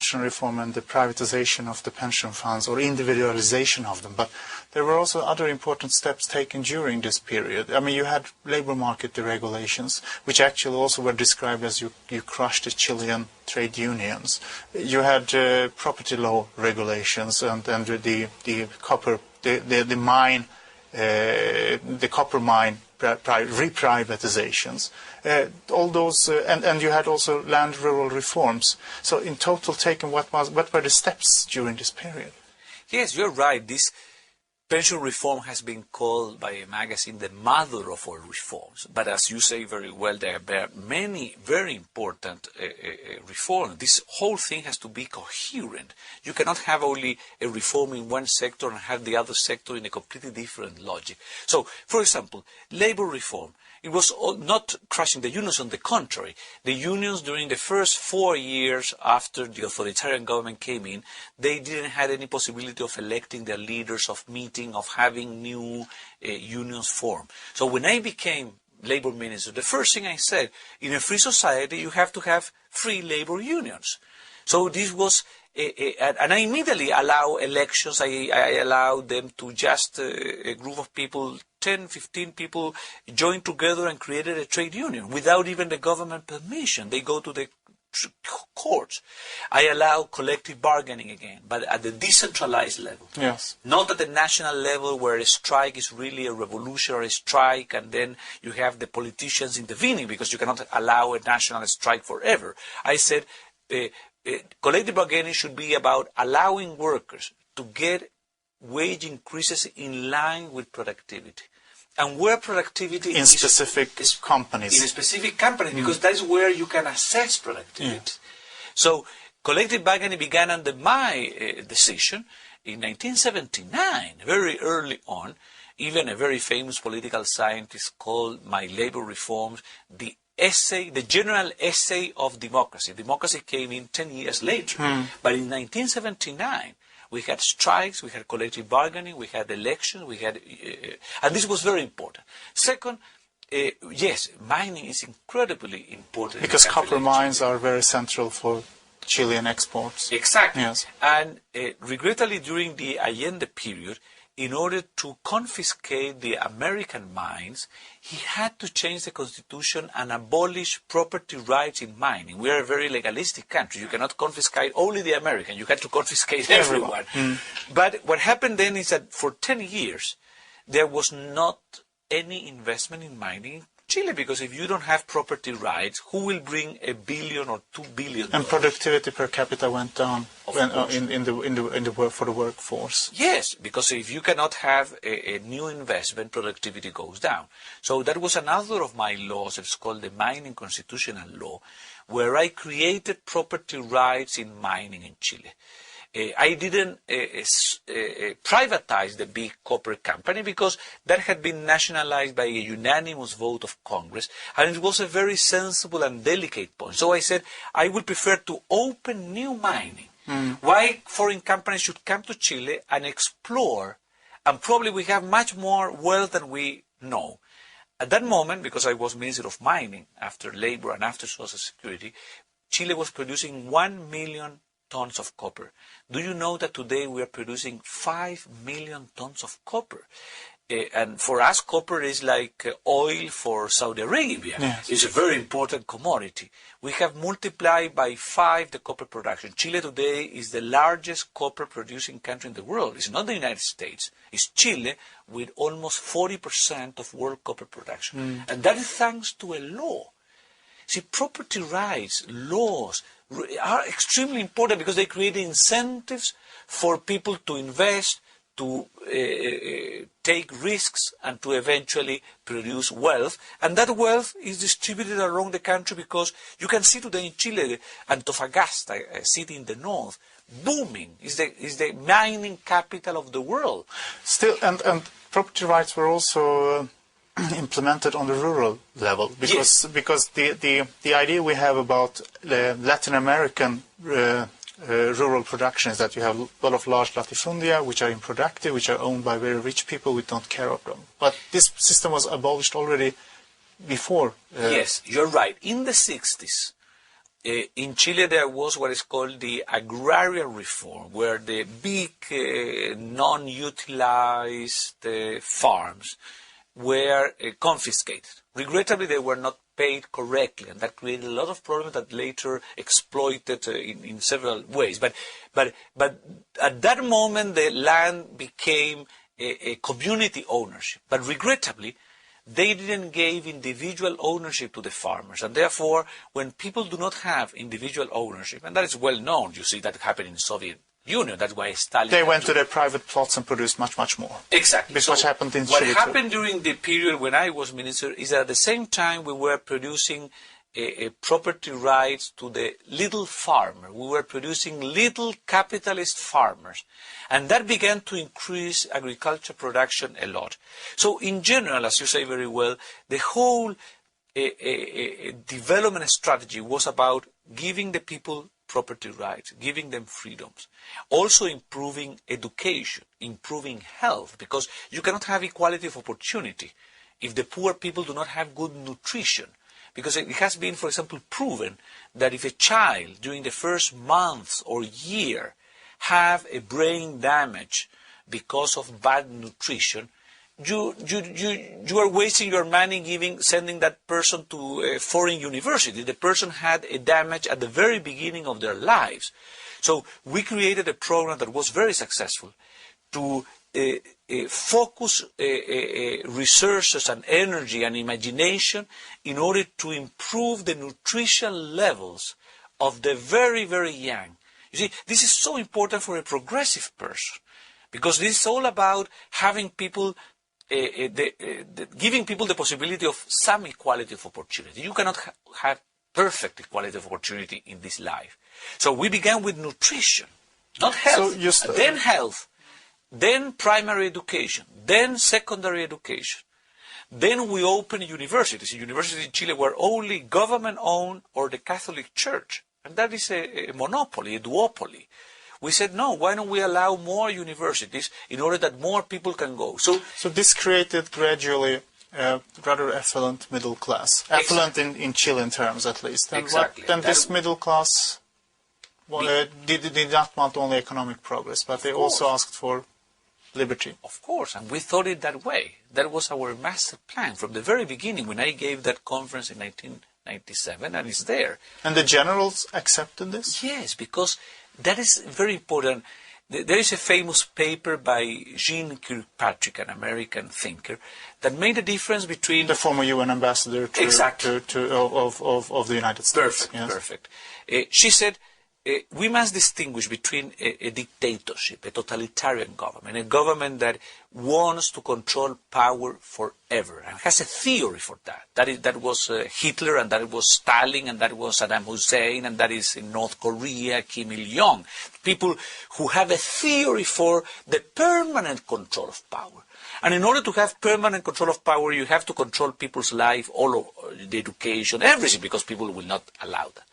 pension reform and the privatization of the pension funds or individualization of them, but there were also other important steps taken during this period. I mean, you had labor market deregulations, which actually also were described as you crushed the Chilean trade unions. You had property law regulations and the copper mine reprivatizations. All those, and you had also land rural reforms. So in total taken, what were the steps during this period? Yes, you're right. This pension reform has been called by a magazine the mother of all reforms. But as you say very well, there are many very important reforms. This whole thing has to be coherent. You cannot have only a reform in one sector and have the other sector in a completely different logic. So, for example, labor reform. It was not crushing the unions, on the contrary. The unions during the first 4 years after the authoritarian government came in, they didn't have any possibility of electing their leaders, of meeting, of having new unions formed. So when I became labor minister, the first thing I said, in a free society you have to have free labor unions. So this was, and I immediately allow elections. I allow them to just a group of people, 10, 15 people joined together and created a trade union without even the government permission. They go to the courts. I allow collective bargaining again, but at the decentralized level. Yes. Not at the national level where a strike is really a revolutionary strike and then you have the politicians intervening because you cannot allow a national strike forever. I said collective bargaining should be about allowing workers to get wage increases in line with productivity. And where productivity in specific companies. In a specific company, because that's where you can assess productivity. Yeah. So collective bargaining began under my decision in 1979, very early on. Even a very famous political scientist called my labor reforms the general essay of democracy. Democracy came in 10 years later. But in 1979, we had strikes, we had collective bargaining, we had elections, and this was very important. Second, yes, mining is incredibly important. Because copper mines are very central for Chilean exports. Exactly. Yes. And regrettably, during the Allende period, in order to confiscate the American mines, he had to change the constitution and abolish property rights in mining. We are a very legalistic country. You cannot confiscate only the American. You had to confiscate everyone. But what happened then is that for 10 years, there was not any investment in mining in Chile, because if you don't have property rights, who will bring $1 billion or $2 billion? And productivity per capita went down for the workforce. Yes, because if you cannot have a new investment, productivity goes down. So that was another of my laws. It's called the Mining Constitutional Law, where I created property rights in mining in Chile. I didn't privatize the big copper company because that had been nationalized by a unanimous vote of Congress, and it was a very sensible and delicate point. So I said I would prefer to open new mining. Why foreign companies should come to Chile and explore, and probably we have much more wealth than we know. At that moment, because I was Minister of Mining after Labor and after Social Security, Chile was producing 1 million tons of copper. Do you know that today we are producing 5 million tons of copper? And for us, copper is like oil for Saudi Arabia. Yes. It's a very important commodity. We have multiplied by 5 the copper production. Chile today is the largest copper producing country in the world. It's not the United States. It's Chile with almost 40% of world copper production. And that is thanks to a law. See, property rights, laws, are extremely important because they create incentives for people to invest, to take risks, and to eventually produce wealth. And that wealth is distributed around the country, because you can see today in Chile, Antofagasta, a city in the north, booming, is the mining capital of the world. Still, and property rights were also implemented on the rural level, because the idea we have about Latin American rural production is that you have a lot of large latifundia which are unproductive, which are owned by very rich people who don't care of them. But this system was abolished already before. Yes, you're right. In the 60s, in Chile there was what is called the agrarian reform, where the big non-utilized farms were confiscated. Regrettably, they were not paid correctly, and that created a lot of problems that later exploited in several ways. But at that moment, the land became a community ownership. But regrettably, they didn't give individual ownership to the farmers, and therefore, when people do not have individual ownership, and that is well known, you see that happened in the Soviet Union. That's why Stalin. They went to their private plots and produced much, much more. Exactly. This is what happened in What Chile happened during the period when I was minister is that at the same time we were producing a property rights to the little farmer. We were producing little capitalist farmers. And that began to increase agriculture production a lot. So in general, as you say very well, the whole development strategy was about giving the people property rights, giving them freedoms, also improving education, improving health, because you cannot have equality of opportunity if the poor people do not have good nutrition. Because it has been, for example, proven that if a child during the first months or year have a brain damage because of bad nutrition, you are wasting your money sending that person to a foreign university. The person had a damage at the very beginning of their lives. So we created a program that was very successful to focus resources and energy and imagination in order to improve the nutrition levels of the very, very young. You see, this is so important for a progressive person, because this is all about having people giving people the possibility of some equality of opportunity. You cannot have perfect equality of opportunity in this life. So we began with nutrition, not health, then health, then primary education, then secondary education. Then we opened universities. Universities in Chile were only government-owned or the Catholic Church. And that is a monopoly, a duopoly. We said, no, why don't we allow more universities in order that more people can go? So this created gradually a rather affluent middle class. Affluent in Chilean terms, at least. And exactly. Then this middle class did not want only economic progress, but they also asked for liberty. Of course, and we thought it that way. That was our master plan from the very beginning when I gave that conference in 1997, and it's there. And the generals accepted this? Yes, because that is very important. There is a famous paper by Jean Kirkpatrick, an American thinker, that made a difference between... The former UN ambassador of the United States. Perfect, yes. Perfect. She said, we must distinguish between a dictatorship, a totalitarian government, a government that wants to control power forever, and has a theory for that. That was Hitler, and that was Stalin, and that was Saddam Hussein, and that is in North Korea, Kim Il-jong. People who have a theory for the permanent control of power. And in order to have permanent control of power, you have to control people's life, all of the education, everything, because people will not allow that.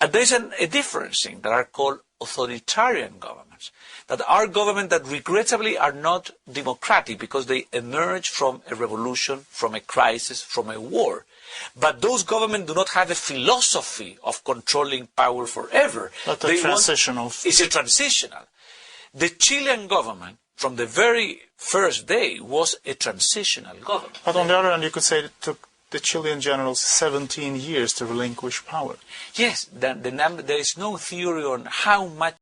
And there is a difference thing that are called authoritarian governments, that are governments that regrettably are not democratic because they emerge from a revolution, from a crisis, from a war. But those governments do not have a philosophy of controlling power forever. But a transitional. It's a transitional. The Chilean government, from the very first day, was a transitional government. But on the other hand, you could say it took the Chilean generals 17 years to relinquish power. Yes, there is no theory on how much